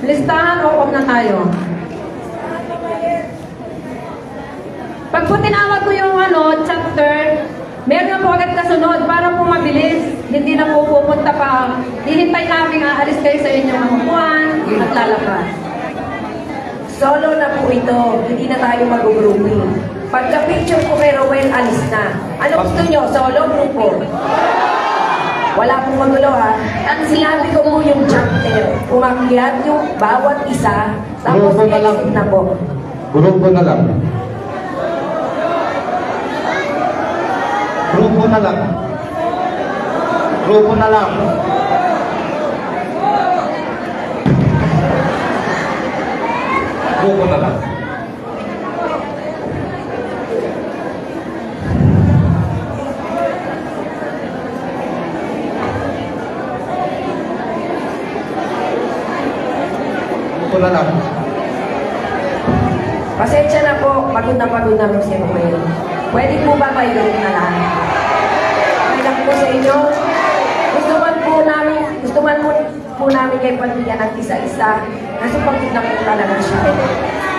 Listahan o off na tayo? Pag po tinawag ko yung chapter, meron na po agad kasunod para po mabilis. Hindi na po pupunta pa. Hihintay namin aalis kayo sa inyong mga upuan at lalabas. Solo na po ito. Hindi na tayo mag-grouping. Pagka-picture ko kay Rowell, alis na. Ano gusto nyo? Solo, grupo? Wala pong magulo ha. Ang sinabi ko po yung chapter. Umakyat yung bawat isa. Tapos Grupo na lang. exit na po. Grupo na lang. Grupo na lang. Grupo na lang. Grupo na lang. Grupo na lang. Pasensya na po. Pagod na po si Rowell. Pwede po ba by group na lang? Okay lang po sa inyo. Gusto man po namin kayo pagbigan ng isa-isa. Nasa pagkit na po talaga siya.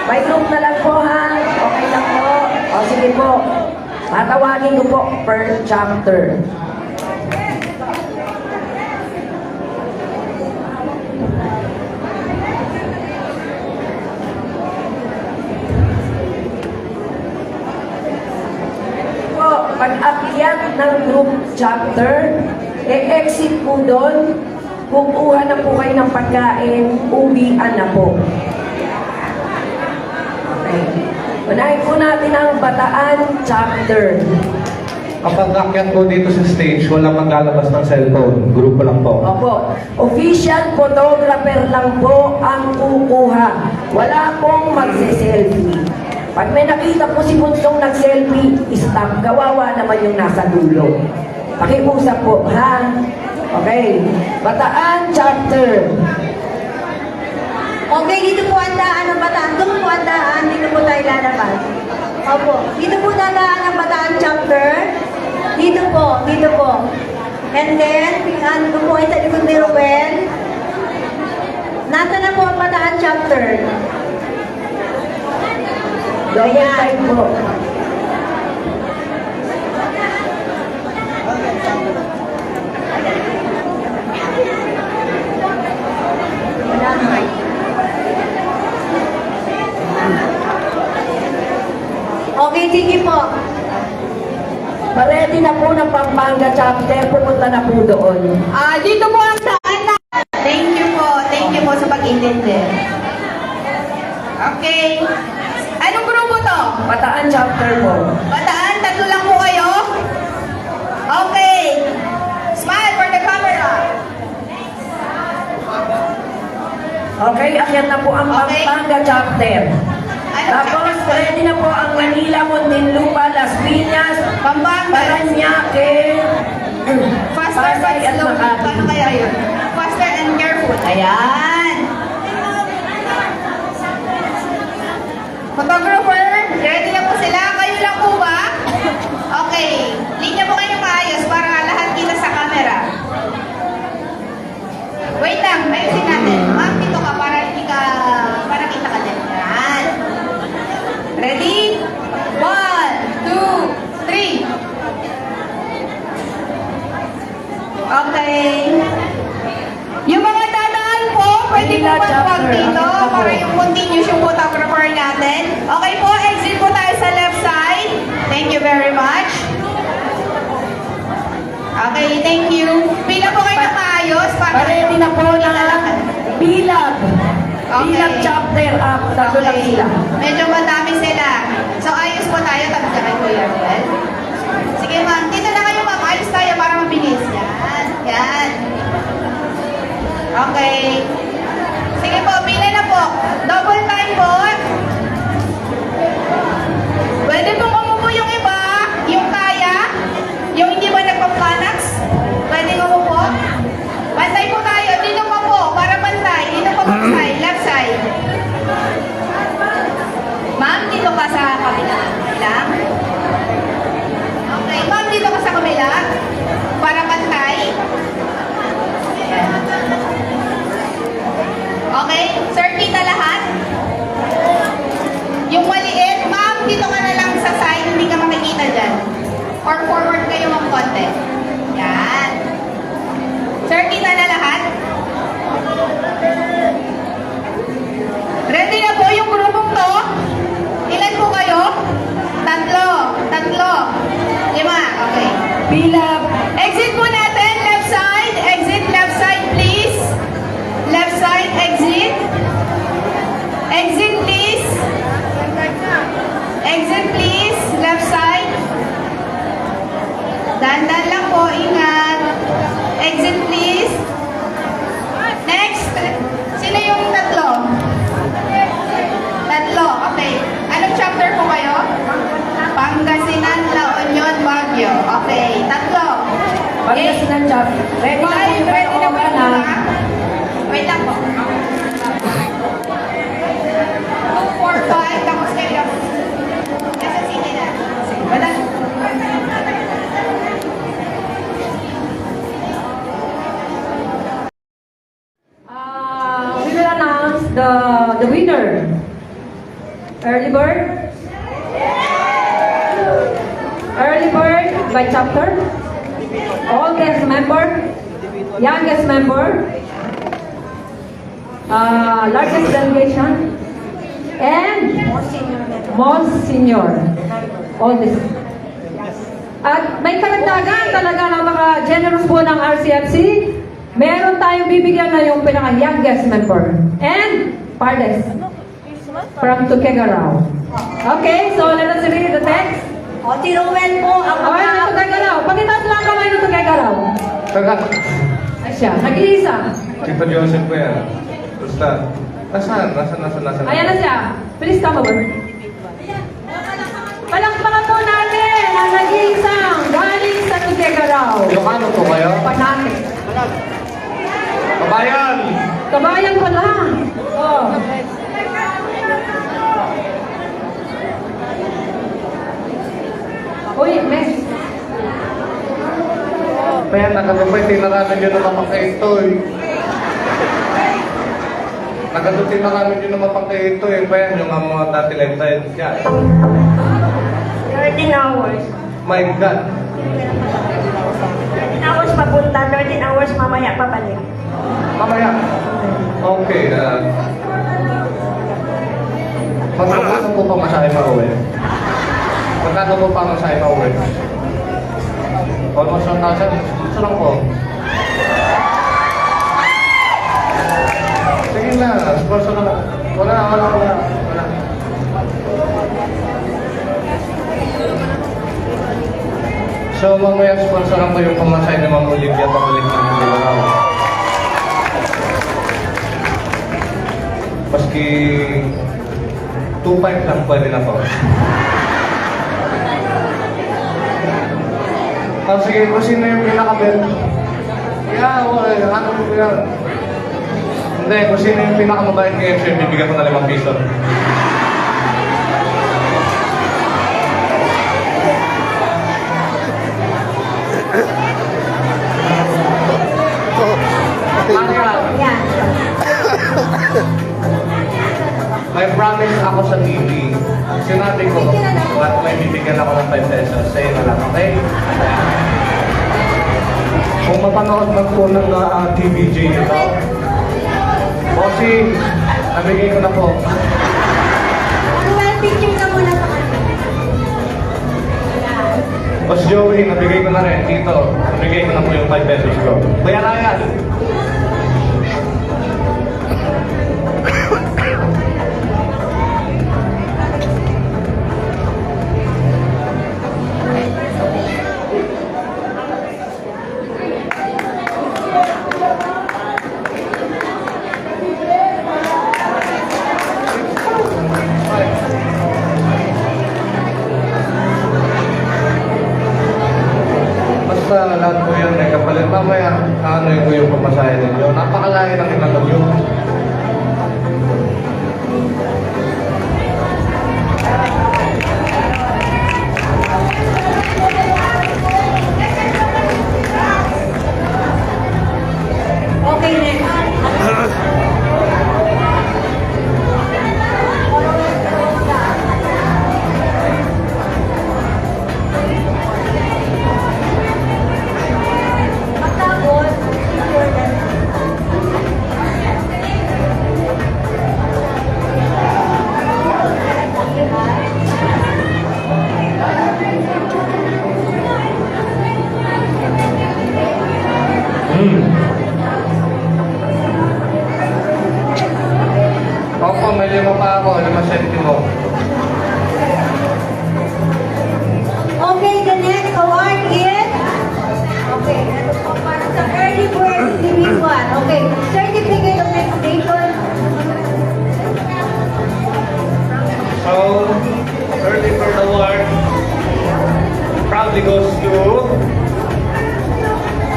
By group na lang po ha. Okay lang po. O sige po. Tatawagin ko po per chapter. Pag-akyat ng group chapter, exit po doon, kukuha na po kayo ng pagkain, uwian na po. Okay. Unahin po natin ang Bataan chapter. Kapag akyat po dito sa stage, walang maglalabas ng cellphone. Grupo lang po. Opo. Official photographer lang po ang kukuha. Wala pong magse-selfie. Pag may nakita po si Bunsong nag-selfie, stop. Kawawa naman yung nasa dulo. Pakiusap po, ha? Okay. Bataan chapter. Okay, dito po ang daan ng Bataan. Doon po ang daan. Dito po tayo lalabas. Opo. Dito po dadaan ang Bataan chapter. Dito po. Dito po. And then, doon po ay sa likod ni Rowell. Nasa na po ang Bataan chapter. Double time po. Okay, sige po. Ready na po ng Pampanga chapter. Pupunta na po doon. Dito po ang daan na. Thank you po. Thank you po sa pag-intindi. Okay. Anong grupo to? Bataan chapter po. Bataan, tatlo lang po kayo? Okay. Smile for the camera. Okay, akyat na po ang Okay. Pampanga chapter. Tapos, ready na po ang Manila, Muntinlupa, Las Piñas, Pampanga. Paranaque, Faster Pasay but at slow. Makati. Paano kaya yun? Faster and careful. Ayan. Photographer, ready na po sila? Kayo lang po ba? Okay. Linya po kayo maayos para lahat kita sa camera. Wait lang, ayusin natin. Ma'am, dito ka para hindi ka, para kita ka din. Yan. Ready? 1, 2, 3. Okay. Yung mga dadaan po, pwede po Manila magpag chapter, dito ako po. para yung continuous yung photographer natin. Okay po, exit po tayo sa left side. Thank you very much. Okay, thank you. Pila po kayo ng maayos para Ready na po na Bilag. Okay. Bilag chapter up. Tatlo lang sila. Medyo madami sila. So, ayos po tayo. Tapos na kayo, Kuya Ruel. Sige, ma'am. Dito na kayo, ma'am. Ayos tayo para mabilis. Yan. Yan. Okay. Sige po, pila na po. Double time po. Pwede pong umupo yung iba. Yung kaya. Yung hindi ba nagpaplanax. Pwede umupo. Pantay po tayo. Dito pa po. Para pantay. Dito pa po side. Left side. Ma'am, dito ka sa kabila. Lang. Okay. Ma'am, dito ka sa kabila. Para pantay. Okay. Sir, konti. Yan. Sir, kita na lahat? Ready na po yung grupong to? Ilan po kayo? Tatlo. 5. Okay. Pila. Exit po natin. Left side. Exit left side, please. Left side, exit. Exit, please. Exit, please. Left side. Dandan lang po. Ingat. Exit, please. Next. Sino yung tatlo? Okay. Anong chapter po kayo? Pangasinan, La Union, Baguio. Okay. 3. Pagkasinan siya. Ready na po yung Ready na po yung na. mga? Wait lang po. 2, 4, 5. Tapos kayo. Nasa city na. Wala. We will announce the winner. Early bird. Early bird by chapter. Oldest member. Youngest member. Largest delegation. And most senior. Oldest. At may karagdagan talaga ng mga generous po ng RCFC. Meron tayong bibigyan na yung pinaka-youngest member. And farthest. From Tuquegarao. Okay, so let us read the text. O, si Ruel po ang Okay, ng Tuquegarao. Pakitaas lang kamay ng Tuquegarao. Taga, Ay siya, nag-iisa. Tito Joseph po yan. Basta, nasaan? Ayan na siya. Please come over. Palakpakan po natin ang nag-iisang galing sa Tuquegarao. Ilocano po kayo? Panate. Kabayan! Kabayan ko lang. Oh. Uy, Mes. Kaya nagatupay, tinaranan nyo na mapangkaito eh. Tinaranan nyo na mapangkaito eh. Kaya yung mga dati lifestyle siya. 13 hours. My God! 13 hours papunta, 13 hours mamaya pabalik. Mamaya. Okay. Magkano po pa masahe pa-uwi? Magkano po pa masahe pa-uwi? Almost 1,000. Gusto lang po. Sige na. Sponsor na lang. Wala. So, mamaya sponsoran ko yung pamasahe ni Ma'am Olivia pabalik ng Mindanao. Maski 2.5 lang pwede na po. Sige, kung sino yung pinaka-best? Ano mo yan? Hindi, kung sino yung pinaka-mabait ngayon siya, bibigyan ko na 5 piso. Ano yan? Yan. May promise ako sa TV. Sinabi ko, at may bibigyan ako ng 5 pesos. Sa'yo na lang, okay? Kung mapanood man po ng TVJ nito, bossing, nabigay ko na po. Ruel, picture ka muna sa kanya. Boss Joey, nabigay ko na rin. Dito, nabigay ko na po yung 5 pesos ko. Kuya Ryan! Basta lahat po yun eh. Kapalit mamaya, ano yung pamasahe ninyo. Napakalayo ng inagam yun. Okay, next. po, naman mo. Okay, the next award is... Okay, ito po para sa early bird individual. Okay, certificate of education. So, early bird award proudly goes to...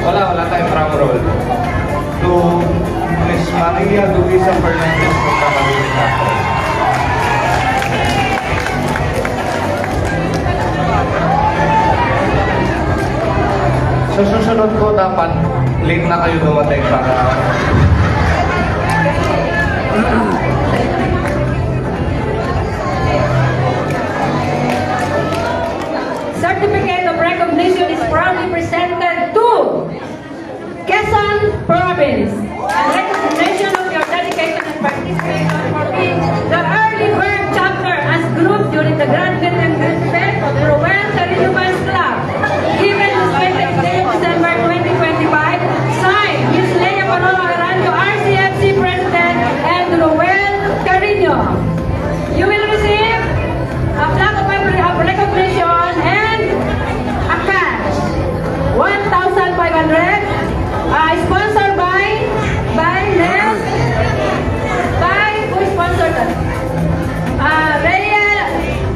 Wala tayong drum roll. To Miss Maria Luisa Fernandez from Camarines. Sa susunod ko, dapat late na kayo dumating para... Certificate of recognition is proudly presented to Quezon Province. And recognition of your dedication and participation for being the early bird chapter as group during the Grand Event of the Rowan Carino Fans Club. Given this 20th day of December 2025, signed Ms. Leia Panoa Aranio, RCFC President, and Rowan Carino. You will receive a plaque of recognition and a cash, 1,500, sponsored by Ness, who sponsored that?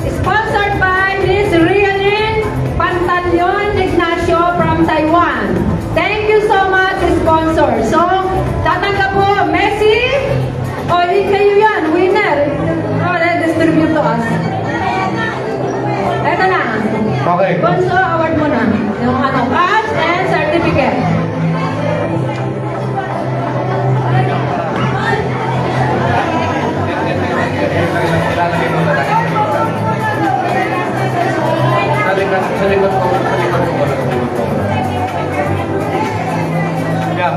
Sponsored by Ms. Rianin Pantaleon Ignacio from Taiwan. Thank you so much, sponsor. So, tatanggap po, Messi, o kayo yan, winner. Distribute to us. Ito na. Okay. Bonso, award mo na. Yung cash and certificate. Sa likod ko. Yeah.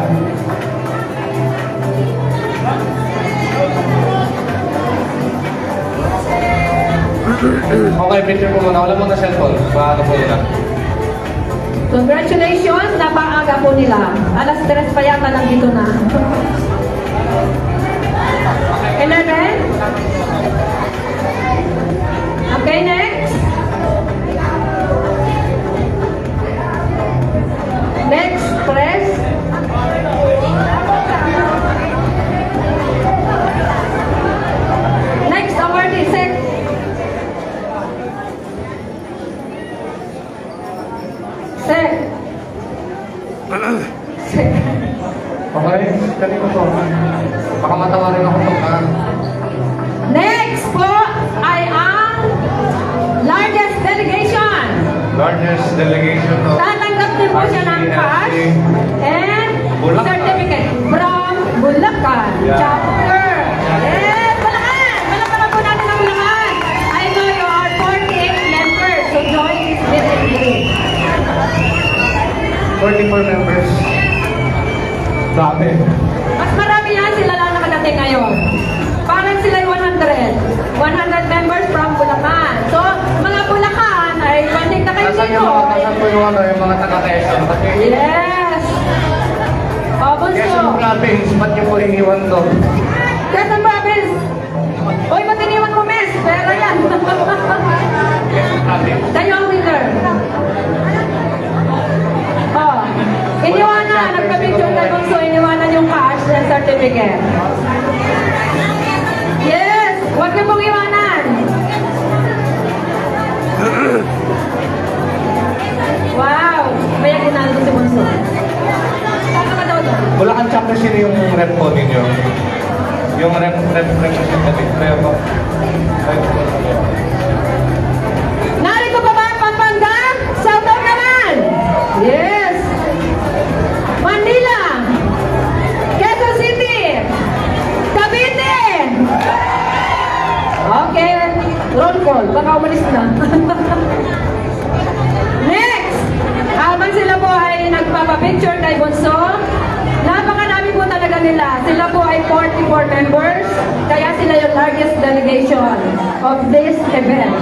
Okay, picture po muna. Wala muna cellphone. Paano po nila? Congratulations, napaaga po nila. Alas 3 pa yata nandito na. 11. Okay, next. Next, press. Next award is set. Set. Set. Okay, kanina po. Baka matawarin ako ito ka. Next po ay ang largest delegation. Largest delegation of Tatanggap din po siya ng cash and Bulacan. certificate from Bulacan Yeah. chapter. Yes, Bulacan! Palakpakan po natin ang Bulacan. I know you are 48 members, so join this visit group. 44 members. Dami. Mas marami yan, sila lang nakadating ngayon. Parang sila yung 100. 100 members from Bulacan. So, mga Bulacan, ay contact na kayo Nasaan dito. nasaan po yung mga taga-Quezon? Kasi Yes! O, Bunso. Quezon Province, ba't niyo po iniwan to? Quezon Province. Uy, ba't iniwan ko, miss? Pero yan. Quezon Province. Kayo ang winner. Oh, iniwanan. Nagpa-picture kay Bunso, iniwanan yung cash and certificate. Yes! Huwag niyo pong iwanan. Wow! May ginaldo si Bunso. Saan ka daw doon? Bulacan chapter, sino yung rep po ninyo? Yung representative. Kaya po. Narito pa ba ang Pampanga? Shoutout naman! Yes! Manila! Quezon City! Cavite! Okay, roll call. Baka umalis na. Next! Habang sila po ay nagpapapicture kay Bunso, napakadami po talaga nila. Sila po ay 44 members, kaya sila yung largest delegation of this event.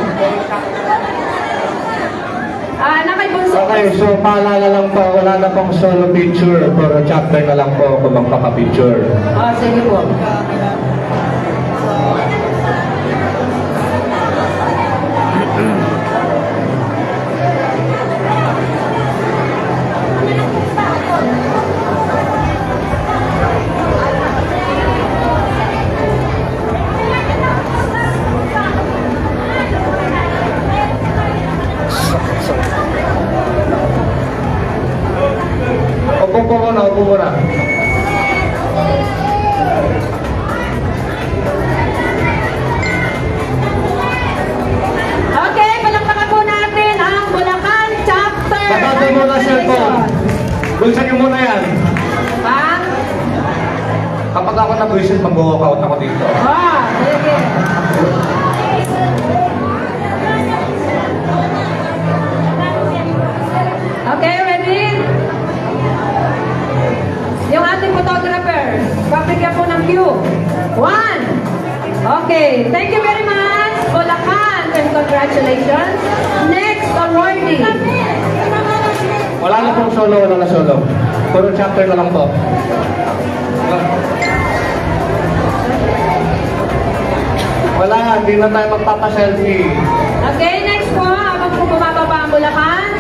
Nakay Bunso. Okay, so paalala lang po, wala na pong solo picture, pero chapter na lang po kung magpapapicture. Sige po. Upo po muna, upo muna. Okay, palakpakan po natin ang Bulacan Chapter. Tapatan mo na cellphone. Bulsan niyo muna yan. Ha? Kapag ako nag-visit, mag-walkout ako dito. Sige. Okay, ready? Yung ating photographer, papigyan po ng cue. 1. Okay, thank you very much, Bulacan, and congratulations. Next, awardee. Wala na pong solo, wala na solo. Puro chapter na lang po. Wala, hindi na tayo magpapa-selfie. Okay, next po, habang po bumababa ang Bulacan.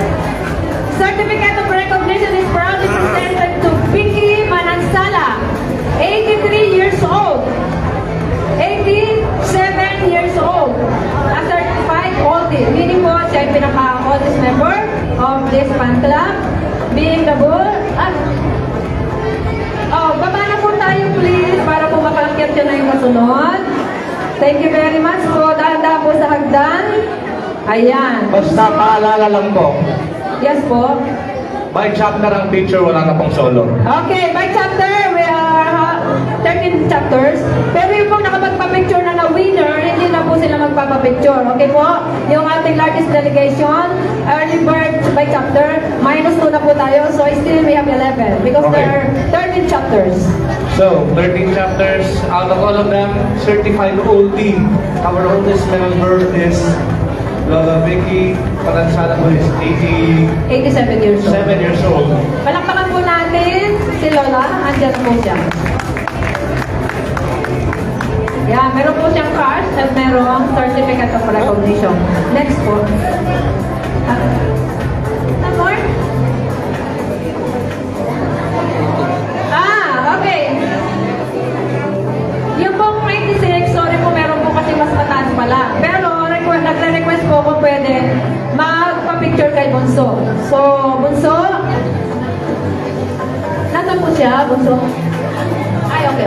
Certificate of recognition is proudly presented to Vicky Manansala, 83 years old. 87 years old. A certified oldie. Meaning po, siya ay pinaka-oldest member of this fan club. Being the bull. Baba na po tayo please para po makaakyat yun na yung kasunod. Thank you very much po. Dahan-dahan po sa hagdan. Ayan. Basta paalala lang po. Yes po. By chapter ang picture, wala na pong solo. Okay, by chapter, we are 13 chapters. Pero yung pong nakapagpa-picture na winner, hindi na po sila magpapa-picture. Okay po? Yung ating largest delegation, early bird by chapter, -2 na po tayo. So still we have 11 because Okay. there are 13 chapters. So, 13 chapters. Out of all of them, certified oldie. Our oldest member is Lola Vicky Manansala, who is 87 years old. 87 years old. Palakpakan po natin si Lola. Andyan po siya. Yeah, meron po siyang card at merong certificate of recognition. Next po. More? Okay. Yung pong 86, sorry po, meron po kasi mas mataas pala. Pero nagre-request po kung pwede magpa-picture kay Bunso. So, Bunso, nasaan po siya, Bunso? Ay, okay.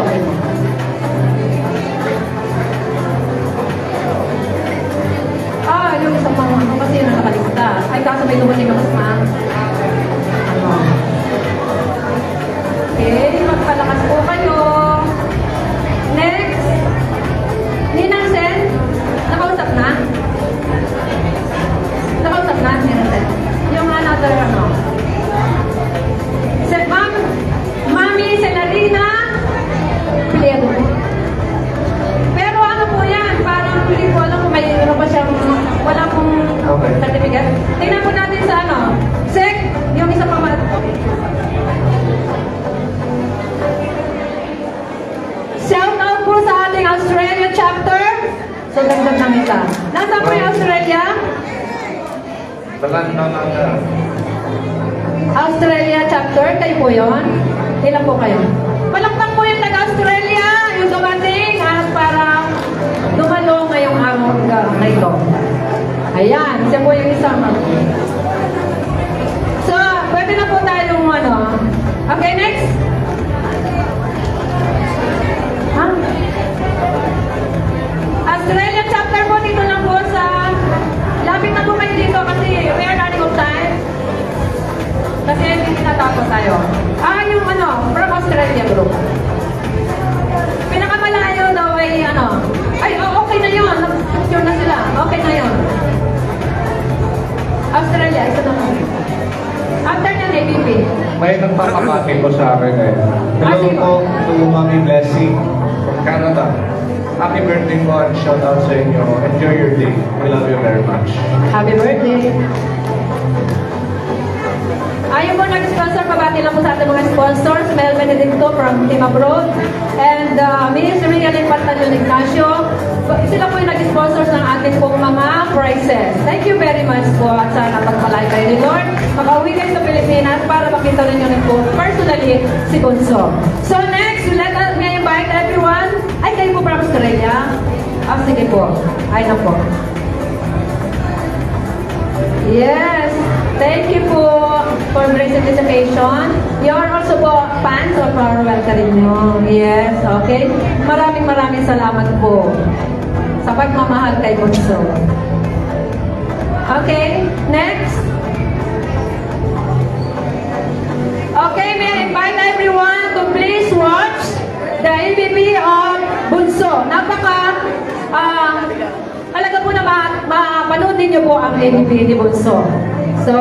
Yung isang mga kasi yun ang nakalista. Ay, kaso may dumating na mas Okay, magpalakas po kayo. Next. Ninang Sen, nakausap na? Nakausap na, Ninang Sen? Yung another, Mami Celarina Piliedo. Pero ano po yan? Parang hindi ko alam kung may pa siyang, wala pong certificate. Tingnan po natin sa Sek, yung isa pa Shout out po sa ating Australia chapter. So, dagdag ng isa. Nasaan po yung Australia? Australia chapter, kayo po yun? Ilan po kayo? Palakpak po yung taga-Australia, yung dumating at parang dumalo ngayong araw na ito. Ayan, siya po yung isang. So, pwede na po tayong Okay, next. Australia chapter po, dito lang po sa lapit na po kayo dito kasi we are running out of time. Kasi hindi tinatapos tayo. Yung from Australia group. Pinakamalayo daw ay okay na yun. Nag-picture na sila. Okay na yun. Australia, isa na po. After na ABP. May nagpapakati po sa akin eh. Hello po to Mami Blessing from Canada. Happy birthday po and shout out sa inyo. Enjoy your day. We love you very much. Happy birthday. Ayun po, nag-sponsor, pabati lang po sa ating mga sponsors, Mel Benedicto from Team Abroad, and Ministry Realing Pantalyon Ignacio. Sila po yung nag-sponsor ng ating pong mga prizes. Thank you very much po at sana pagpalay kayo ni Lord. Makauwi kayo sa Pilipinas para makita rin nyo rin po personally si Bunso. So next, let us invite everyone. Ay, kayo po from Australia? Sige po. Ay na po. Yes. Thank you po for the participation. You're also po fans of our Carino. Yes, okay. Maraming salamat po sa pagmamahal kay Bunso. Okay, next. Okay, may I invite everyone to please watch the ABP of Bunso. Halaga po na mapanood niyo po ang ABP ni Bunso. So,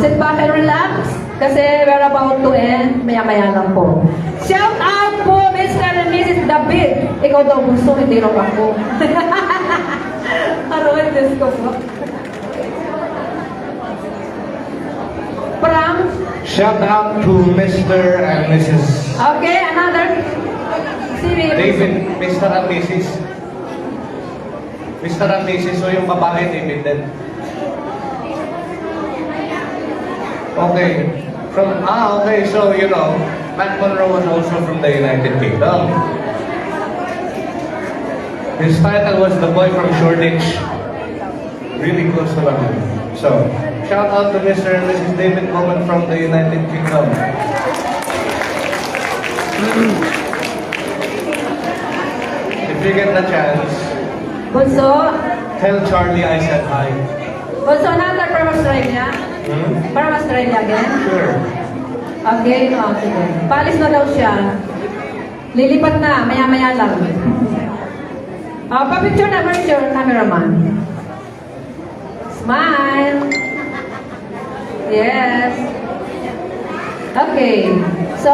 sit back and relax kasi we're about to end. Maya-maya lang po. Shout out po Mr. and Mrs. David. Ikaw daw Bunso, hindi raw ako. Arawan, Diyos ko po. From Shout out to Mr. and Mrs. okay, another. David, Mr. and Mrs. Mr. and Mrs. So yung babae, David din. Okay. Okay, so you know, Matt Monroe was also from the United Kingdom. His title was The Boy from Shoreditch. Really close to London. So, shout out to Mr. and Mrs. David Bowman from the United Kingdom. If you get the chance, Bunso, tell Charlie I said hi. Bunso, another from Australia. From Australia again. Sure. Okay, sige. Paalis na daw siya. Lilipat na, maya-maya lang. Pa-picture na version, cameraman. Smile. Yes. Okay. So,